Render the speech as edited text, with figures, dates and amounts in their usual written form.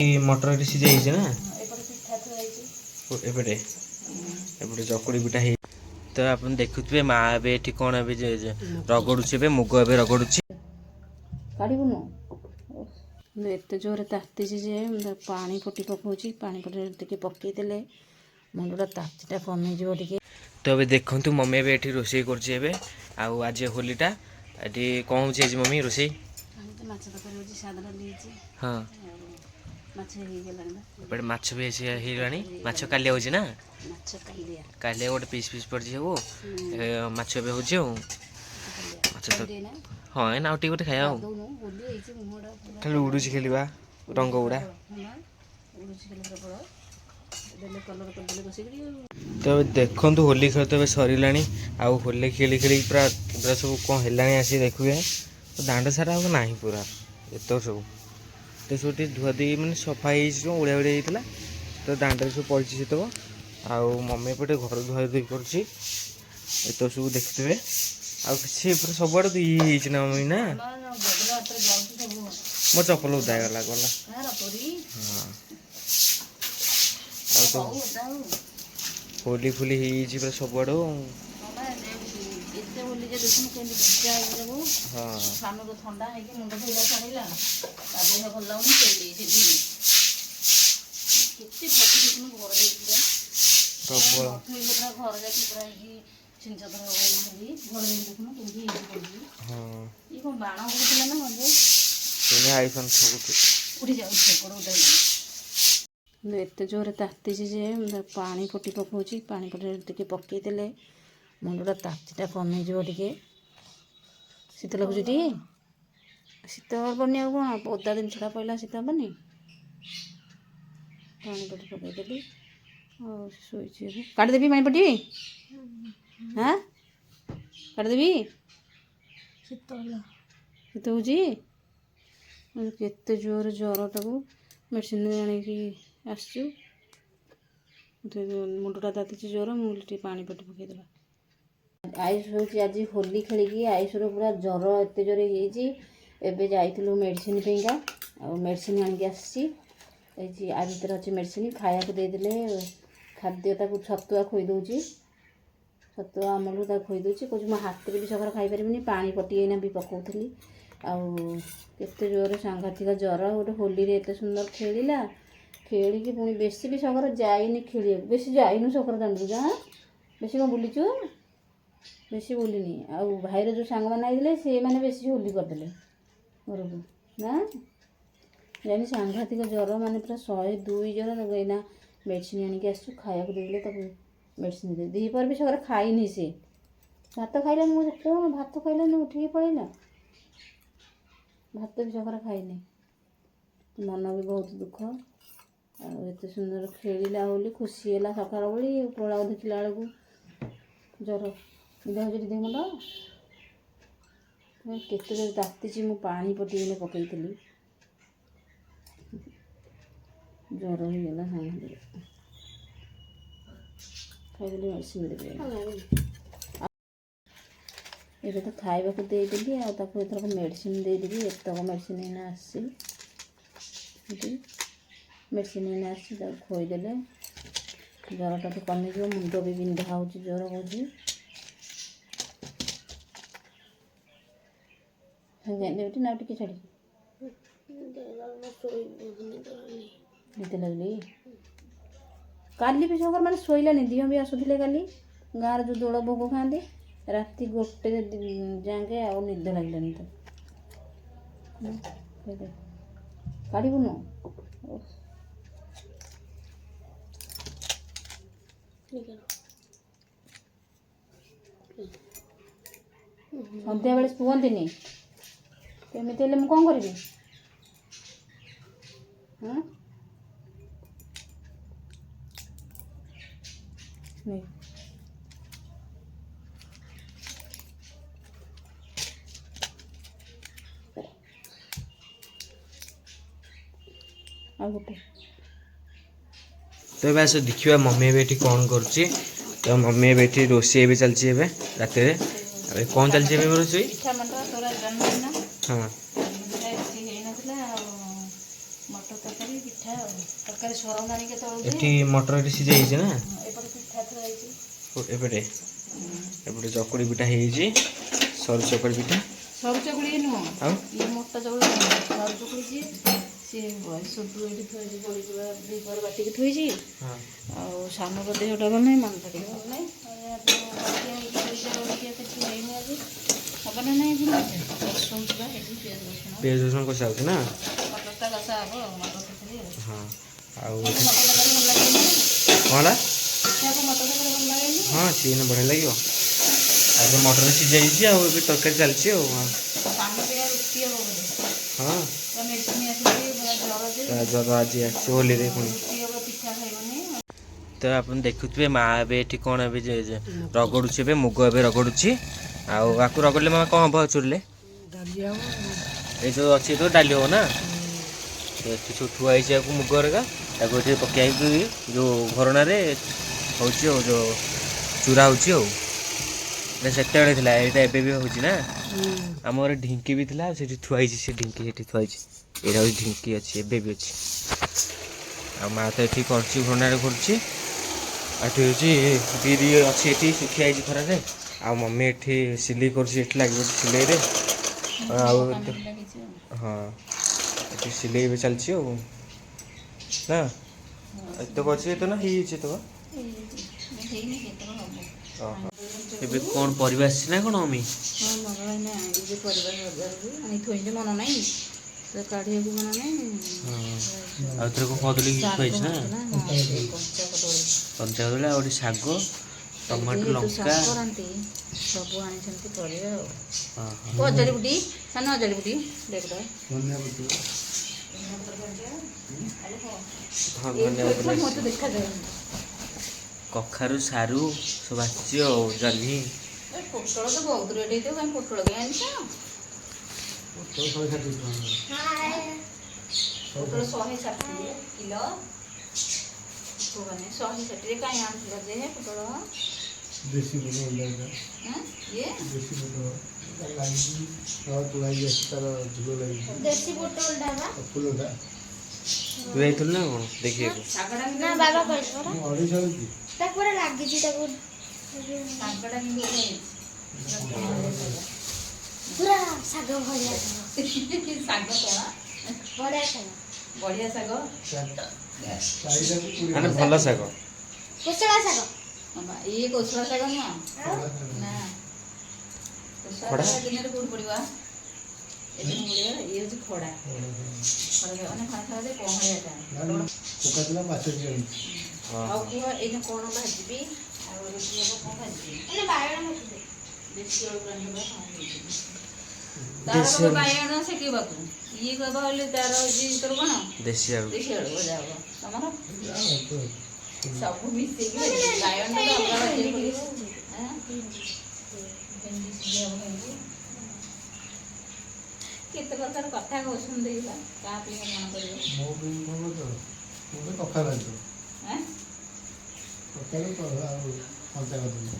मटर सीझे ना एपटे पिठा थुआई एपटे एपटे चकुड़ी पिठा है। तो आप देखुए माँ ए कौन रगड़ुचे मुग ए रगड़ुची काढ़ुन एत जोर ताती जे पानी फुटी पकाऊँ पानी फुटे पकईदे मुंडा तातीटा कमिज टे। तो अब देखु मम्मी ए रोषे कर आज होलीटा ये कौन हो मम्मी रोषे हाँ एपटे माछ भी माछ कालिया हो ना कालिया गोटे पीस पीस पड़ी हो माछ भी हो माछ तो हाँ ना गोटे खाया खाली उड़ू खेलवा रंग गुड़ा तो देखु होली खेल तो सरला आउ होली खेली खेली पूरा पूरा सब कौन है आसी देखुए तो दांड सारा ना पूरा एत सब तो सब धुआ दी मैंने सफा हो उड़िया उड़िया होता तो दांड सब पड़ी से तो आउ मम्मी पटे घर धुआ धुई कर सब देखुए आ कि सब आड़े ये ना मम्मी ना मो चपल उदा गला गला हाँ होली फुली पूरा सब आड़ थंडा मुंड धोला छाड़ा भल घर जाकि बाण एत जोर ताती जे पानी फुटी पकाऊँ पानी फुटे पकईदे मुंडा तातीटा कमिज टे। शीत लगुच टी शीत हेनी आ कौन ओदा दिन छड़ा पड़ा शीत हेनी पानी पटी पकईदेली शोची काटिदेवी पानी पटी हाँ काटिदेवी शीत हो केते जोर ज्वर टाक मेडिसिन आनिकी आसचु मुंडा ताती ज्वर मुझे पानी पटी पकईदेला आयुष हूँ आज होली खेलिकी आयुषर पूरा ज्वर एत जोर एबे जाइलु मेडिसिन पेगा आ मेडिसिन आनिक आसी आ भर अच्छे मेडिसिन खाया देदेले खाद्य छतुआ खोईदे छतुआ आमल खोईदे कौन मो हाथ भी सकाल खाईपारि पानी पटी भी पकाऊली आते जोर सांघातिक ज्वर गोटे होली एत सुंदर खेला खेलिकी पुणी बेसी भी सकर जाइनि खेल बेसी जाइनु सकर दांड जा बेसी कौन बुलीचु बेसी बुलिनी आ भाईर जो सांग मैंने आइले से मैंने बेसी होली करदे घर को ना जानी सांघातिक ज्वर माने पूरा 102 ज्वर एना मेडिसिन आनिक आसचु खाया देदेले मेडिसिन दे दीपर भी सकर खाईनी से भात खाइला मुझे कौन भात खाइलानी उठिक पड़ेगा भात भी सकर खाईनी मन भी बहुत दुख आते सुंदर खेला होली खुशी है सकाल बड़ी उपरला देखला बेलू ज्वर निदा हो देह मुंड केते जोर ताती मु पानी पटी पकई ज्वर होगा सामने खाइदेली मेडिसिन देवे ये तो खाइबा को देदेली आथरक मेडिसिन देदेवी एतक मेडिसिन एना आसी मेडिसिन एना आसी खोईदे ज्वरटा तो कमिज मुंड भी बिंधा हो ज्वर हो ना टे छाड़ी लगली काली भी सकर मैंने शोलानी दिह भी आसुले काली गाँव जो दोल भोग खाती राति 1 जाए आ निद लगलानी तो काढ़ुन सन्ध्या बेले शुअनी केमी मुझे कौन करी नहीं आ गोटे तो बस देखिए मम्मी भी कौन करुच्ची तो मम्मी भी रोषे भी चलती रात कौन चलती रोषे पिठा मंडा तोरा जन्मदिन हाँ रोषे होई नथिला मटर तरकारी पिठा ତରକାରୀ ସରନ୍ଦାଣି କେତେବେଳେ ଏଠି ମଟର ଏଠି ସିଝା ହେଇଛି ନା ଏପଟେ ପିଠା ଥୁଆ ହେଇଛି। ଏପଟେ ଏପଟେ ଚକୁଳି ପିଠା ହେଇଛି, ସରୁ ଚକୁଳି ପିଠା। ସରୁ ଚକୁଳି ନୁହଁ, ଆଉ ଇଏ ମୋଟା ଚକୁଳି ନୁହଁ, ସରୁ ଚକୁଳି ସିଏ ସବୁ ଏଠି ଥୁଆଇଛି, ବଳିଚୁରା ଦିପର ବାଟିକି ଥୋଇଛି। ହଁ ଆଉ ସାନର ଦେହଟା ଭଲ ନାହିଁ, ମନଟା ଟିକେ ଭଲ ନାହିଁ। କିଛି ହେଇନି ଆଜି, ହବ ନା ନାହିଁ ରସୁଣ ଥିବା ଏଠି ପିଆଜ ରସୁଣ କଷା ହେଉଛି ନା। ମଟରଟା କଷା ହବ ଆଉ ମଟର ତରକାରୀ ଆଉ। ହଁ ଆଉ ମଟର ତରକାରୀ ଭଲ ଲାଗେନି, କ'ଣ ହେଲା? ପିଠାକୁ ମଟର ତରକାରୀ ଭଲ ଲାଗେନି। ହଁ ସିଏ ବଢ଼ିଆ ଲାଗିବ। ଆଉ ସେ ମଟର ସିଝା ହେଇଛି, ଆଉ ଏବେ ତରକାରୀ ଚାଲିଛି ଆଉ। ସାନ ପିଲା ରୁଟି ହବ ବୋଧେ, ହଁ ତା ମେଡ଼ିସିନ ଆସିଛି, ଜ୍ୱର ଯେ ଜ୍ୱର ଆଜି ଆସିଛି ହୋଲିରେ ପୁଣି। ରୁଟି ହବ, ପିଠା ଖାଇବନି। ତ ଆପଣ ଦେଖୁଥିବେ ମା ଏବେ ଏଠି କ'ଣ ଏବେ ରଗଡ଼ୁଛି, ଏବେ ମୁଗ ଏବେ ରଗଡ଼ୁଛି। ଆଉ ଆକୁ ରଗଡ଼ିଲେ ମା କ'ଣ ହବ ଚୁଲିରେ? ଏଇ ଯେଉଁ ଅଛି ତ ଡାଲି ହବ ନା। ତ ଏଠି ସବୁ ଥୁଆ ହେଇଛି ଆକୁ ମୁଗ ହେରିକା, ତାକୁ ଏଠି ପକାଇକି ଯେଉଁ ଘରଣାରେ ହେଉଛି ଆଉ ଯେଉଁ ଚୁରା ହେଉଛି ଆଉ। ସେତେବେଳେ ଥିଲା, ଏଇଟା ଏବେ ବି ହେଉଛି ନା। ଆମ ଘରେ ଢିଙ୍କି ବି ଥିଲା, ସେଠି ଥୁଆ ହେଇଛି, ସେ ଢିଙ୍କି ସେଠି ଥୁଆ ହେଇଛି। ଏଇଟା ହେଉଛି ଢିଙ୍କି ଅଛି, ଏବେ ବି ଅଛି। ଆଉ ମା ତ ଏଠି କରୁଛି, ଘରଣାରେ କରୁଛି। ଏଠି ହେଉଛି ବିରି ଅଛି, ଏଠି ଶୁଖିଆ ହେଇଛି ଖରାରେ। ଆଉ ମମି ଏଠି ସିଲେଇ କରୁଛି, ଏଠି ଲାଗିବ ସିଲେଇରେ। ଆଉ ହଁ ଏଠି ସିଲେଇ ଏବେ ଚାଲିଛି ଆଉ ନା। ଏତକ ଅଛି, ଏତ ନା ହେଇଯାଇଛି ଏତକ। ଏବେ କ'ଣ ପରିବା ଆସିଛି ନା କ'ଣ ମମି? ହଁ ମନ ଏଇନା ଆଣିଛି ପରିବା ବଜାରରୁ, ଆଣି ଥୋଇଛି, ମନ ନାହିଁ ତ କାଢ଼ିବାକୁ, ମନ ନାହିଁ। ଆଉ ଏଥର କ'ଣ କଦଳୀ ଥୁଆ ହେଇଛି ନା, କଞ୍ଚା କଦଳୀ, ଆଉ ଗୋଟେ ଶାଗ, ଟମାଟୋ, ଲଙ୍କା ସବୁ ଆଣିଛନ୍ତି ପରିବା ଆଉ। ହଁ ଅଜାଡ଼ି ବୁଟି, ସାନ ଅଜାଡ଼ି ବୁଟି ଦେଖ ହଁ ଧନ୍ୟବାଦ। ମତେ ଦେଖାଯାଉନି। କଖାରୁ, ସାରୁ ସବୁ ଆସିଛି ଆଉ, ଜହ୍ନି। ପୋଟଳ ତ ବହୁତ ରେଟ୍ ହେଇଥିବ, କାହିଁ ପୋଟଳ କାହିଁ ଆଣିଛ? ପୋଟଳ 160 କିଲୋ। 160 କାହିଁ ଆଣିଥିଲ ଯେ ପୋଟଳ? ଦେଶୀ ପୋଟଳ ଇଏ ଦେଶୀ ପୋଟଳ ଲାଗିଛି, ତୁଳା ହେଇକି ଆସିଛି, ତାର ଝୁଲ ଲାଗିଛି। ଦେଶୀ ପୋଟଳଟା ବା ଫୁଲଟା ତୁ ଯାଇଥିଲୁ ନା କ'ଣ ଦେଖିବାକୁ? ନା ବାବା କହିଲେ ପରା, ମୁଁ 250 ହେଇଛି। ତାକୁ ପୁରା ଲାଗିଛି, ତାକୁ ଶାଗଟା କିନ୍ତୁ ପୁରା ଶାଗ ଭଳିଆ ଶାଗ। ଶାଗ କ'ଣ? ବଢ଼ିଆ ଶାଗ, ବଢ଼ିଆ ଶାଗ, ଚାରିଟାକୁ 20 ମାନେ ଭଲ ଶାଗ। କୋଶଳା ଶାଗ। ଇଏ କୋଶଳା ଶାଗ ନୁହଁ ନା, କୋଶଳା ଶାଗ ଦିନରେ କୋଉଠି ପଡ଼ିବ? ଏଦିନ ପଡ଼ିବ। ଇଏ ହେଉଛି ଖଡ଼ା, ଖଡ଼ା ଶାଗ ମାନେ ଖଡ଼ା ଶାଗ କହଳିଆଟା। ପୋକା ଥିଲା, ମାଛ ବି ଆଣିଛି। ଆଉ କୁହ ଏଇନା କ'ଣ ଭାଜିବି? ଆଉ ରୁଟି ହବ, କ'ଣ ଭାଜିବି? ବାଇଗଣ ଭାଜିବି, ଦେଶୀ ଆଳୁ ରାନ୍ଧିବା। ତାର ବାଇଗଣ ସେକିବାକୁ, ଇଏ କହିବ ହେଲେ ତାର ହେଉଛି ତୋର କ'ଣ ଦେଶୀ ଆଳୁ ଭଜା ହବ। ତମର ସବୁ ମିଶେଇକି ବାଇଗଣଟା ଅଲଗା ଭାଜିବାକୁ ପଡ଼ିବ। ଭେଣ୍ଡି ସିଝା ହବ, ଭେଣ୍ଡି କେତେ ପ୍ରକାର କଥା କହୁଛନ୍ତି ଦେଖିଲା, କାହା ପିଲା ମନ କରିବ। ମୋ ପାଇଁ ଭଲ ତ, ମୁଁ ତ କଖାରୁ ଆଣିଛି, ଆଁ କଖାରୁ ଆଉ କଞ୍ଚା କଦଳୀ।